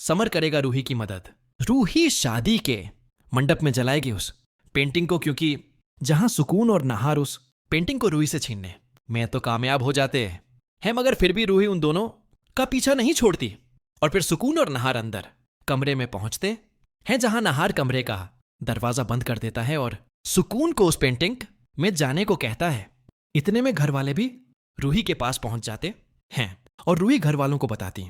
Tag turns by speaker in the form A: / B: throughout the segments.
A: Summer करेगा रूही की मदद। रूही शादी के मंडप में जलाएगी उस पेंटिंग को, क्योंकि जहां सुकून और नहार उस पेंटिंग को रूही से छीनने में तो कामयाब हो जाते हैं, मगर फिर भी रूही उन दोनों का पीछा नहीं छोड़ती। और फिर सुकून और नहार अंदर कमरे में पहुंचते हैं, जहां नहार कमरे का दरवाजा बंद कर देता है और सुकून को उस पेंटिंग में जाने को कहता है। इतने में घर वाले भी रूही के पास पहुंच जाते हैं और रूही घर वालों को बताती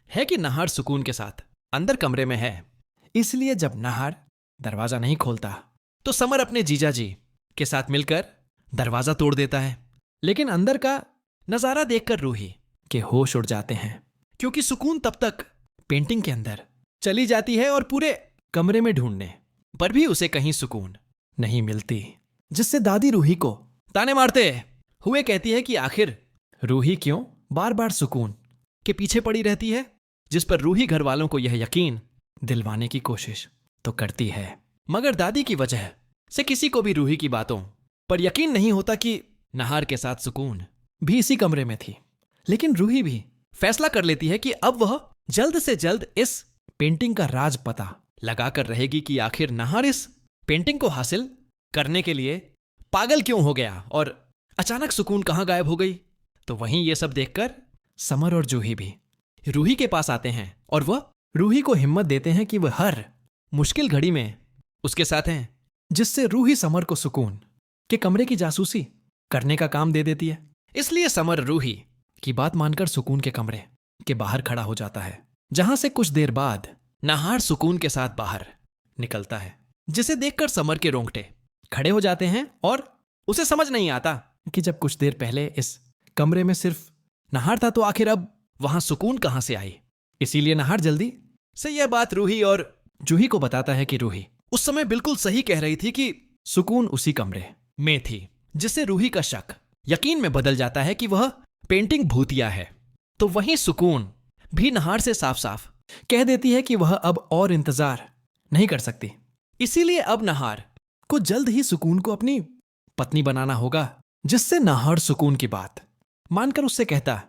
A: है कि नहार सुकून के साथ अंदर कमरे में है। इसलिए जब नहार दरवाजा नहीं खोलता तो समर अपने जीजा जी के साथ मिलकर दरवाजा तोड़ देता है। लेकिन अंदर का नजारा देखकर रूही के होश उड़ जाते हैं, क्योंकि सुकून तब तक पेंटिंग के अंदर चली जाती है और पूरे कमरे में ढूंढने पर भी उसे कहीं सुकून नहीं मिलती, जिससे दादी रूही को ताने मारते हुए कहती है कि आखिर रूही क्यों बार बार सुकून के पीछे पड़ी रहती है, जिस पर रूही घर वालों को यह यकीन दिलवाने की कोशिश तो करती है, मगर दादी की वजह से किसी को भी रूही की बातों पर यकीन नहीं होता कि नहार के साथ सुकून भी इसी कमरे में थी। लेकिन रूही भी फैसला कर लेती है कि अब वह जल्द से जल्द इस पेंटिंग का राज पता लगाकर रहेगी कि आखिर नहार इस पेंटिंग को हासिल करने के लिए पागल क्यों हो गया और अचानक सुकून कहां गायब हो गई। तो वहीं ये सब देखकर समर और जूही भी रूही के पास आते हैं और वह रूही को हिम्मत देते हैं कि वह हर मुश्किल घड़ी में उसके साथ हैं, जिससे रूही समर को सुकून के कमरे की जासूसी करने का काम दे देती है। इसलिए समर रूही की बात मानकर सुकून के कमरे के बाहर खड़ा हो जाता है, जहां से कुछ देर बाद नहार सुकून के साथ बाहर निकलता है, जिसे देखकर समर के रोंगटे खड़े हो जाते हैं और उसे समझ नहीं आता कि जब कुछ देर पहले इस कमरे में सिर्फ नहार था तो आखिर अब वहां सुकून कहां से आई। इसीलिए नहार जल्दी से यह बात रूही और जूही को बताता है कि रूही उस समय बिल्कुल सही कह रही थी कि सुकून उसी कमरे में थी, जिससे रूही का शक यकीन में बदल जाता है कि वह पेंटिंग भूतिया है। तो वहीं सुकून भी नहार से साफ साफ कह देती है कि वह अब और इंतजार नहीं कर सकती। इसीलिए अब नहार को जल्द ही सुकून को अपनी पत्नी बनाना होगा, जिससे नहार सुकून की बात मानकर उससे कहता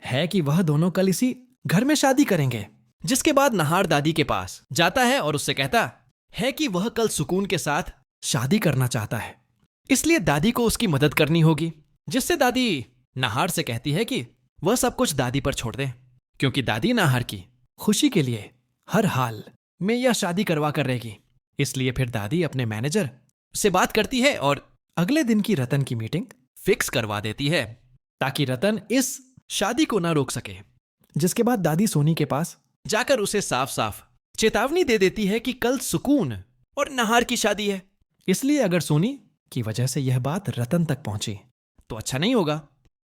A: है कि वह दोनों कल इसी घर में शादी करेंगे। जिसके बाद नहार दादी के पास जाता है और उससे कहता है कि वह कल सुकून के साथ शादी करना चाहता है, इसलिए दादी को उसकी मदद करनी होगी। जिससे दादी नहार से कहती है कि वह सब कुछ दादी पर छोड़ दे, क्योंकि दादी नहार की खुशी के लिए हर हाल में यह शादी करवा कर रहेगी। इसलिए फिर दादी अपने मैनेजर से बात करती है और अगले दिन की रतन की मीटिंग फिक्स करवा देती है, ताकि रतन इस शादी को ना रोक सके। जिसके बाद दादी सोनी के पास जाकर उसे साफ साफ चेतावनी दे देती है कि कल सुकून और नहार की शादी है, इसलिए अगर सोनी की वजह से यह बात रतन तक पहुंची तो अच्छा नहीं होगा।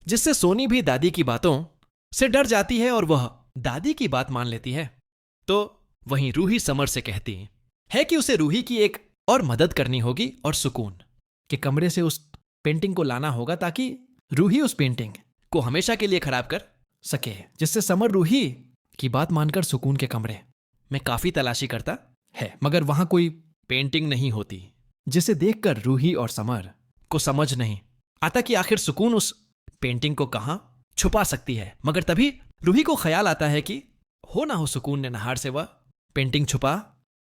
A: जिससे सोनी भी दादी की बातों से डर जाती है और वह दादी की बात मान लेती है। तो वहीं रूही समर से कहती है कि उसे रूही की एक और मदद करनी होगी और सुकून के कमरे से उस पेंटिंग को लाना होगा, ताकि रूही उस पेंटिंग को हमेशा के लिए खराब कर सके। जिससे समर रूही की बात मानकर सुकून के कमरे में काफी तलाशी करता है, मगर वहां कोई पेंटिंग नहीं होती, जिसे देखकर रूही और समर को समझ नहीं आता कि आखिर सुकून उस पेंटिंग को कहां छुपा सकती है। मगर तभी रूही को ख्याल आता है कि हो ना हो सुकून ने नहार से वह पेंटिंग छुपा